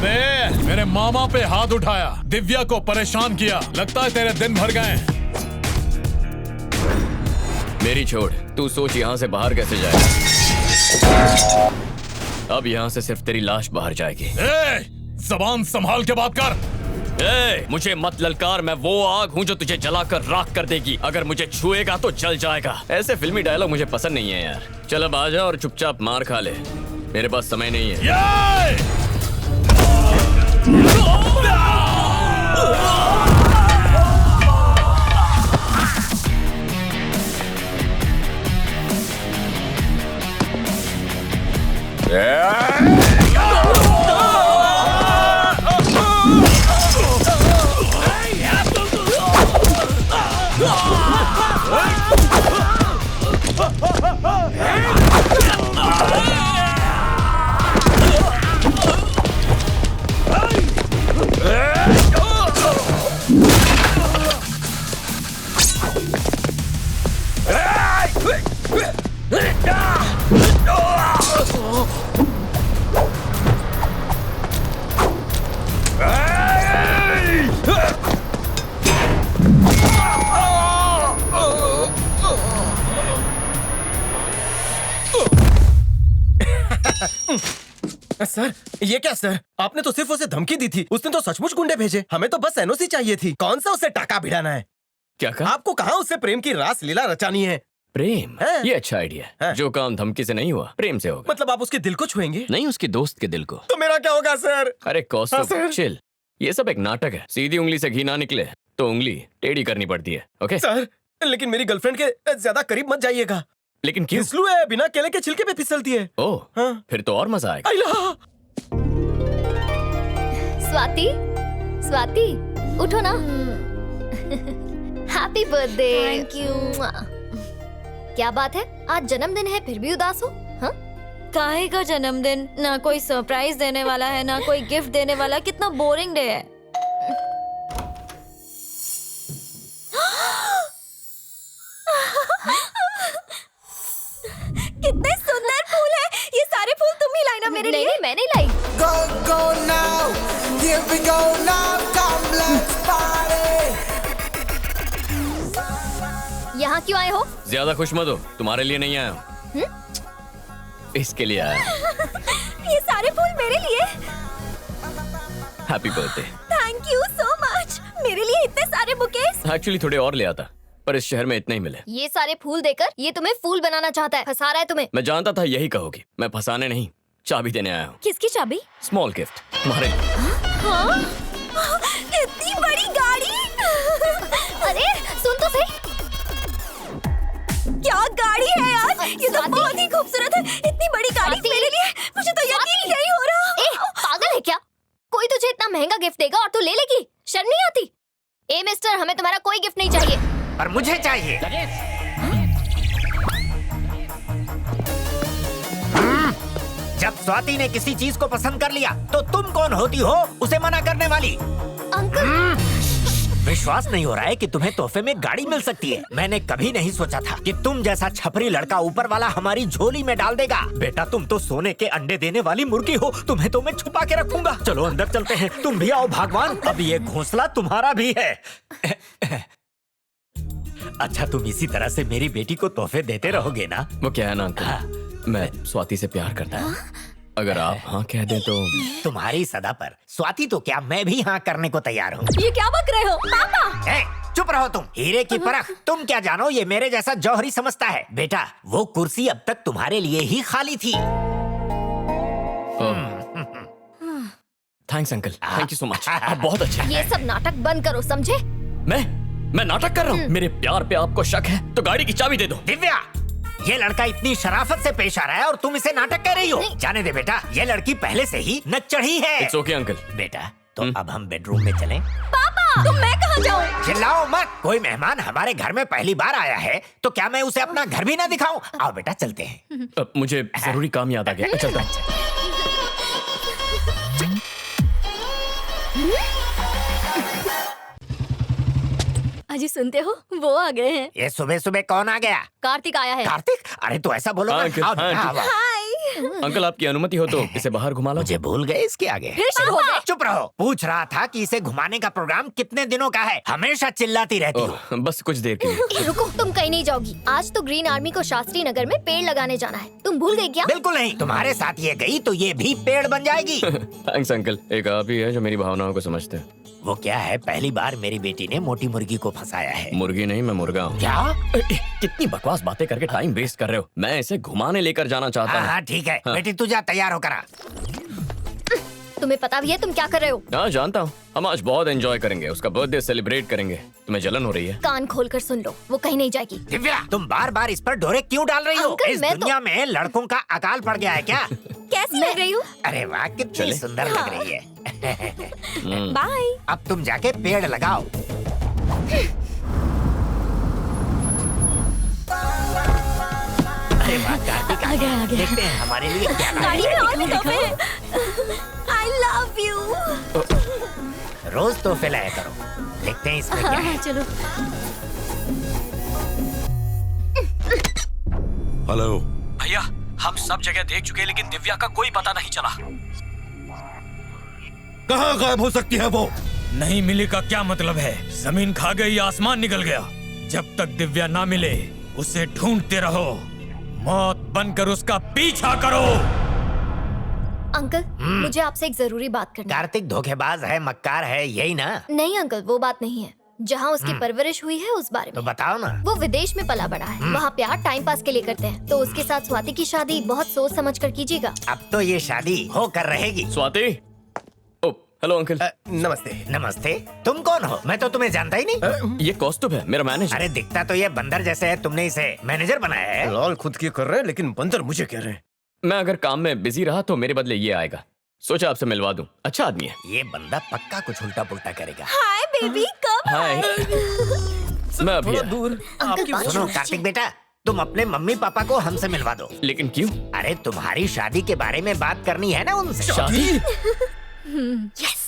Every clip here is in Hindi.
अबे मेरे मामा पे हाथ उठाया, दिव्या को परेशान किया, लगता है तेरे दिन भर गए। मेरी छोड़, तू सोच यहाँ से बाहर कैसे जाएगा। अब यहाँ से सिर्फ तेरी लाश बाहर जाएगी। ज़बान संभाल के बात कर। मुझे मत ललकार, मैं वो आग हूँ जो तुझे जलाकर राख कर देगी। अगर मुझे छुएगा तो जल जाएगा। ऐसे फिल्मी डायलॉग मुझे पसंद नहीं है यार। चल अब आ जा और चुपचाप मार खा ले, मेरे पास समय नहीं है। सर, ये क्या सर? आपने तो सिर्फ उसे धमकी दी थी, उसने तो सचमुच गुंडे भेजे। हमें तो बस एनओसी चाहिए थी। कौन सा उसे टाका भिड़ाना है? क्या कहा? आपको कहाँ उससे प्रेम की रास लीला रचानी है? प्रेम? ये अच्छा आइडिया है। जो काम धमकी से नहीं हुआ, प्रेम से होगा। मतलब आप उसके दिल को छुएंगे? नहीं, उसके दोस्त के दिल को। तो मेरा क्या होगा सर? अरे कौस्तुभ, चिल। ये सब एक नाटक है। सीधी उंगली से घी ना निकले तो उंगली टेढ़ी करनी पड़ती है। ओके सर, लेकिन मेरी गर्लफ्रेंड के ज्यादा करीब मत जाइएगा। लेकिन क्यों? फिसलू है, बिना केले के छिलके पे फिसलती है। ओह, हाँ? फिर तो और मजा आएगा। स्वाति, स्वाति, उठो ना। Happy birthday. Thank you. क्या बात है, आज जन्मदिन है फिर भी उदास हो? हाँ? काहे का जन्मदिन? ना कोई सरप्राइज देने वाला है, ना कोई गिफ्ट देने वाला। कितना बोरिंग डे है। कितने सुंदर फूल है। ये सारे फूल तुम ही लाई ना मेरे लिए? नहीं, मैं नहीं लाई। Go go now, here we go now, come let's party. यहाँ क्यों आए हो? ज्यादा खुश मत हो, तुम्हारे लिए नहीं आया हूँ, इसके लिए आया। ये सारे फूल मेरे लिए? Happy birthday. Thank you so much. मेरे लिए इतने सारे बुकेस? एक्चुअली थोड़े और ले आता, पर इस शहर में इतने ही मिले। ये सारे फूल देकर ये तुम्हें फूल बनाना चाहता है, फंसा रहा है तुम्हें। मैं जानता था यही कहोगी। मैं फंसाने नहीं, चाबी देने आया हूँ। किसकी चाबी? स्मॉल गिफ्ट तुम्हारे लिए। हाँ? इतनी बड़ी गाड़ी? अरे सुन तो सही। क्या गाड़ी है यार, ये तो बहुत ही खूबसूरत है। इतनी बड़ी गाड़ी मेरे लिए, मुझे तो यकीन नहीं हो रहा। पागल है क्या? कोई तुझे इतना महंगा गिफ्ट देगा और तू ले लेगी? शर्म नहीं आती? ए मिस्टर, हमें तुम्हारा कोई गिफ्ट नहीं चाहिए। पर मुझे चाहिए। जब स्वाति ने किसी चीज को पसंद कर लिया तो तुम कौन होती हो उसे मना करने वाली? अंकल, विश्वास नहीं हो रहा है कि तुम्हें तोहफे में गाड़ी मिल सकती है। मैंने कभी नहीं सोचा था कि तुम जैसा छपरी लड़का ऊपर वाला हमारी झोली में डाल देगा। बेटा, तुम तो सोने के अंडे देने वाली मुर्गी हो, तुम्हें तो मैं छुपा के रखूंगा। चलो अंदर चलते हैं। तुम भी आओ भगवान, अब ये घोंसला तुम्हारा भी है। अच्छा, तुम इसी तरह से मेरी बेटी को तोहफे देते रहोगे ना? वो क्या है ना अंकल, मैं स्वाति से प्यार करता है। अगर आप हाँ कह दें तो। तुम्हारी सदा पर स्वाति तो क्या, मैं भी हाँ करने को तैयार हूँ। ये क्या बक रहे हो पापा? चुप रहो तुम। हीरे की परख तुम क्या जानो, ये मेरे जैसा जौहरी समझता है। बेटा, वो कुर्सी अब तक तुम्हारे लिए ही खाली थी। Thanks uncle, thank you so much, आप बहुत अच्छे हैं। ये सब नाटक बंद करो, समझे? मैं नाटक कर रहा हूँ? मेरे प्यार पे आपको शक है तो गाड़ी की चाबी दे दो। दिव्या, ये लड़का इतनी शराफत से पेश आ रहा है और तुम इसे नाटक कह रही हो? जाने दे बेटा, ये लड़की पहले से ही नक चढ़ी है। It's okay uncle. बेटा, तो अब हम बेडरूम में चलें? पापा, तो मैं कहाँ जाऊँ? चिल्लाओ मत। कोई मेहमान हमारे घर में पहली बार आया है तो क्या मैं उसे अपना घर भी ना दिखाऊं? आओ बेटा, चलते हैं। मुझे जरूरी काम याद आ गया, चलता हूं। अजी सुनते हो, वो आ गए हैं। ये सुबह सुबह कौन आ गया? कार्तिक आया है। कार्तिक? अरे तो ऐसा बोलो ना। अंकल, आओ, आओ, आओ। हाय। अंकल आपकी अनुमति हो तो इसे बाहर घुमा लो। मुझे भूल गए इसके आगे। फिर शुरू हो गए। चुप रहो। पूछ रहा था कि इसे घुमाने का प्रोग्राम कितने दिनों का है? हमेशा चिल्लाती रहती हो। ओह, बस कुछ देर के लिए। रुको, तुम कहीं नहीं जाओगी। आज तो ग्रीन आर्मी को शास्त्री नगर में पेड़ लगाने जाना है। तुम भूल गई क्या? बिल्कुल नहीं। तुम्हारे साथ ये गई तो ये भी पेड़ बन जाएगी। थैंक्स अंकल, एक आप ही है जो मेरी भावनाओं को समझते हैं। वो क्या है, पहली बार मेरी बेटी ने मोटी मुर्गी को फंसाया है। मुर्गी नहीं, मैं मुर्गा हूँ। क्या? कितनी बकवास बातें करके टाइम वेस्ट कर रहे हो। मैं इसे घुमाने लेकर जाना चाहता हाँ हूँ। हाँ ठीक है। बेटी तू जा, तैयार होकर आ। तुम्हें पता भी है तुम क्या कर रहे हो? हाँ जानता हूँ। हम आज बहुत एंजॉय करेंगे, उसका बर्थडे सेलिब्रेट करेंगे। तुम्हें जलन हो रही है? कान खोलकर सुन लो, वो कहीं नहीं जाएगी। दिव्या, तुम बार बार इस पर डोरे क्यों डाल रही हो? अंकल, इस मैं तो- दुनिया में लड़कों का अकाल पड़ गया है क्या? कैसी लग रही हूँ? अरे वाह, कितनी चले? सुंदर लग रही है। बाय। अब तुम जाके पेड़ लगाओ। अरे वाह, कार्तिक आ गया। देखते हैं हमारे लिए क्या लाया गाड़ी है। में और भी तोहफे हैं। I love you। रोज तोहफे लाया करो। देखते हैं इसमें क्या है। चलो। हेलो। भैया, हम सब जगह देख चुके लेकिन दिव्या का कोई पता नहीं चला। कहाँ गायब हो सकती है वो? नहीं मिली का क्या मतलब है? जमीन खा गई, आसमान निकल गया। जब तक दिव्या ना मिले उसे ढूंढते रहो। मौत बनकर उसका पीछा करो। अंकल, मुझे आपसे एक जरूरी बात करनी है। कार्तिक धोखेबाज है, मक्कार है, यही ना? नहीं अंकल, वो बात नहीं है। जहाँ उसकी परवरिश हुई है उस बारे तो में। बताओ ना। वो विदेश में पला बड़ा है। वहाँ प्यार टाइम पास के लिए करते हैं। तो उसके साथ स्वाति की शादी बहुत सोच समझ कर कीजिएगा। अब तो ये शादी होकर रहेगी। स्वाति। ओ, हेलो अंकल। नमस्ते। नमस्ते। तुम कौन हो? मैं तो तुम्हें जानता ही नहीं। ये कॉस्ट्यूम है, मेरा मैनेजर। अरे दिखता तो ये बंदर जैसे है, तुमने इसे मैनेजर बनाया है? लॉल खुद की कर रहे हैं लेकिन बंदर मुझे कह रहे हैं। मैं अगर काम में बिजी रहा तो मेरे बदले ये आएगा। सोचा आपसे मिलवा दूं। अच्छा आदमी है। ये बंदा पक्का कुछ उल्टा पुल्टा करेगा। हाय बेबी, कब? हाय। मैं अभी आया। दूर आपकी बात सुनो कार्तिक बेटा, तुम अपने मम्मी पापा को हमसे मिलवा दो। लेकिन क्यों? अरे तुम्हारी शादी के बारे में बात करनी है ना उनसे। शादी? यस।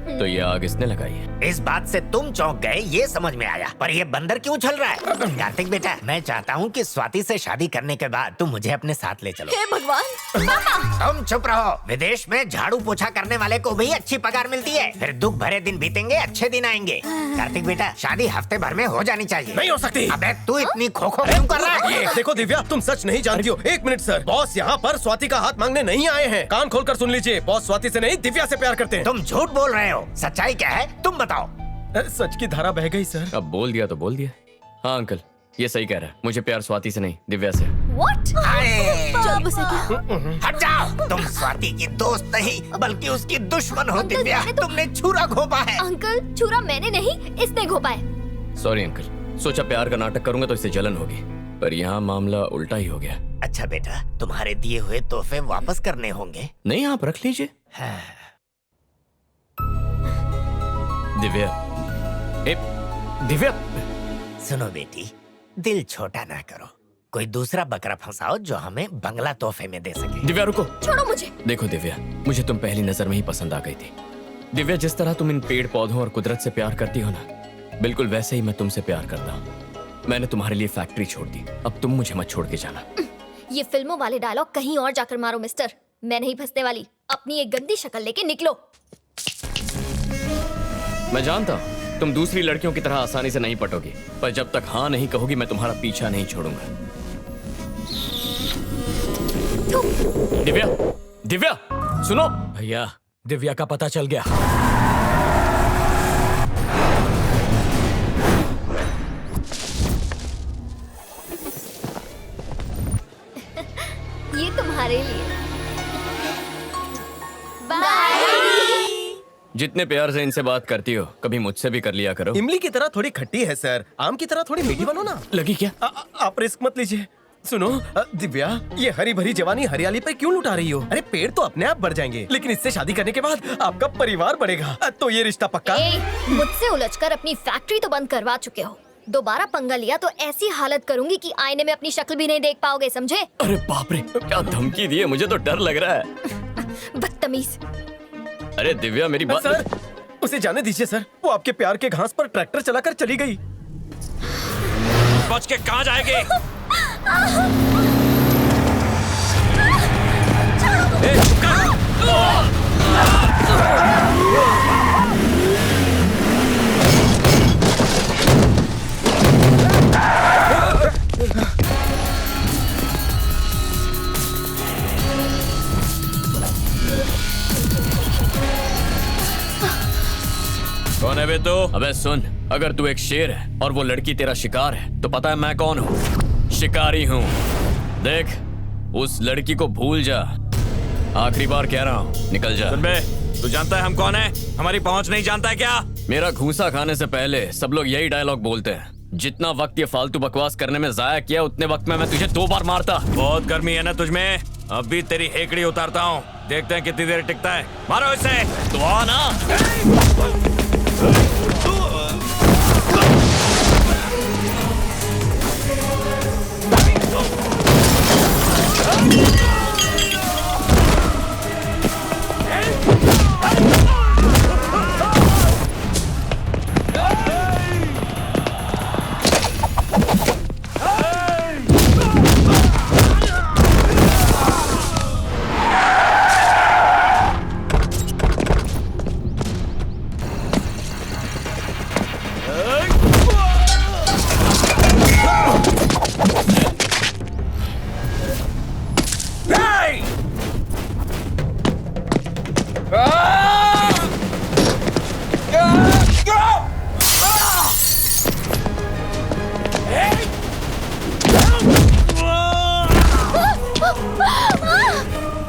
तो ये आग इसने लगाई है। इस बात से तुम चौंक गए, ये समझ में आया। पर ये बंदर क्यों चल रहा है? कार्तिक बेटा, मैं चाहता हूँ कि स्वाति से शादी करने के बाद तुम मुझे अपने साथ ले चलो। हे भगवान। तुम चुप रहो। विदेश में झाड़ू पोछा करने वाले को भी अच्छी पगार मिलती है। फिर दुख भरे दिन बीतेंगे, अच्छे दिन आएंगे। कार्तिक बेटा, शादी हफ्ते भर में हो जानी चाहिए। नहीं हो सकती। अबे तू इतनी खोखो क्यों कर रहा है? देखो दिव्या, तुम सच नहीं जानती हो। एक मिनट सर, बॉस यहाँ पर स्वाति का हाथ मांगने नहीं आए हैं। कान खोलकर सुन लीजिए, बॉस स्वाति से नहीं दिव्या से प्यार करते हैं। तुम झूठ बोल रहे हो। सच्चाई क्या है तुम बताओ। सच की धारा बह गई सर। अब बोल दिया तो बोल दिया। हाँ अंकल, ये सही कह रहा है। मुझे प्यार स्वाति से नहीं, दिव्या से। What? अरे, चल बसे क्या? हट जाओ। तुम स्वाति की दोस्त नहीं बल्कि उसकी दुश्मन हो। अंकल, दिव्या, मैंने तो- तुमने छुरा घोंपा है। अंकल, छुरा मैंने नहीं, इसने घोपा है। सॉरी अंकल, सोचा प्यार का नाटक करूंगा तो इससे जलन होगी, पर यहाँ मामला उल्टा ही हो गया। अच्छा बेटा, तुम्हारे दिए हुए तोहफे वापस करने होंगे। नहीं, आप रख लीजिए। हाँ। दिव्या। ए, दिव्या। सुनो बेटी, दिल छोटा ना करो। कोई दूसरा बकरा फंसाओ जो हमें बंगला तोहफे में दे सके। दिव्या रुको। छोड़ो मुझे। देखो दिव्या, मुझे तुम पहली नजर में ही पसंद आ गई थी। दिव्या, जिस तरह तुम इन पेड़ पौधों और कुदरत से प्यार करती हो ना, बिल्कुल वैसे ही मैं तुमसे प्यार करता हूँ। मैंने तुम्हारे लिए फैक्ट्री छोड़ दी, अब तुम मुझे मत छोड़ के जाना। ये फिल्मों वाले डायलॉग कहीं और जाकर मारो मिस्टर। मैं नहीं फंसने वाली। अपनी एक गंदी शक्ल लेके निकलो। मैं जानता हूँ तुम दूसरी लड़कियों की तरह आसानी से नहीं पटोगी, पर जब तक हाँ नहीं कहोगी मैं तुम्हारा पीछा नहीं छोड़ूंगा। दिव्या, दिव्या, सुनो। भैया, दिव्या का पता चल गया। ये तुम्हारे लिए। जितने प्यार से इनसे बात करती हो, कभी मुझसे भी कर लिया करो। इमली की तरह थोड़ी खट्टी है सर, आम की तरह थोड़ी मीठी बनो ना। लगी क्या? आप रिस्क मत लीजिए। सुनो दिव्या, ये हरी भरी जवानी हरियाली पर क्यों लुटा रही हो? अरे पेड़ तो अपने आप बढ़ जाएंगे, लेकिन इससे शादी करने के बाद आपका परिवार बढ़ेगा। तो ये रिश्ता पक्का? मुझसे उलझकर अपनी फैक्ट्री तो बंद करवा चुके हो। दोबारा पंगा लिया तो ऐसी हालत करूंगी कि आईने में अपनी शक्ल भी नहीं देख पाओगे, समझे? अरे बाप रे, क्या धमकी दी है, मुझे तो डर लग रहा है। बदतमीज। अरे दिव्या, मेरी बात। सर, उसे जाने दीजिए सर, वो आपके प्यार के घास पर ट्रैक्टर चलाकर चली गई। बच के कहाँ जाएगी? बे तू? अबे सुन, अगर तू एक शेर है और वो लड़की तेरा शिकार है तो पता है मैं कौन हूँ? शिकारी हूँ। देख, उस लड़की को भूल जा। आखिरी बार कह रहा हूँ, निकल जा। सुन बे, तू जानता है हम कौन है? हमारी पहुंच नहीं जानता है क्या? मेरा घूसा खाने से पहले सब लोग यही डायलॉग बोलते हैं। जितना वक्त ये फालतू बकवास करने में जाया किया, उतने वक्त में मैं तुझे 2 बार मारता। बहुत गर्मी है ना तुझमें? अभी तेरी हेकड़ी उतारता हूँ, देखते हैं कितनी देर टिकता है। मारो इसे। तो आ ना।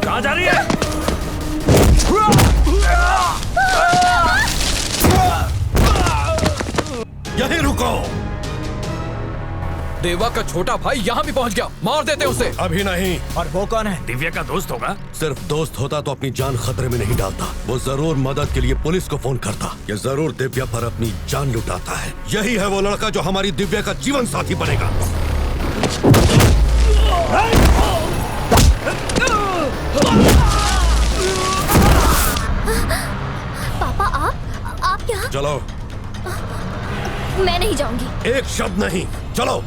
कहाँ जा रही है? यहीं रुको। देवा का छोटा भाई यहाँ भी पहुँच गया, मार देते उसे। अभी नहीं। और वो कौन है? दिव्या का दोस्त होगा? सिर्फ दोस्त होता तो अपनी जान खतरे में नहीं डालता। वो जरूर मदद के लिए पुलिस को फोन करता। ये जरूर दिव्या पर अपनी जान लुटाता है। यही है वो लड़का जो हमारी दिव्या का जीवन साथी बनेगा। पापा आप यहाँ? चलो। मैं नहीं जाऊंगी। एक शब्द नहीं, चलो।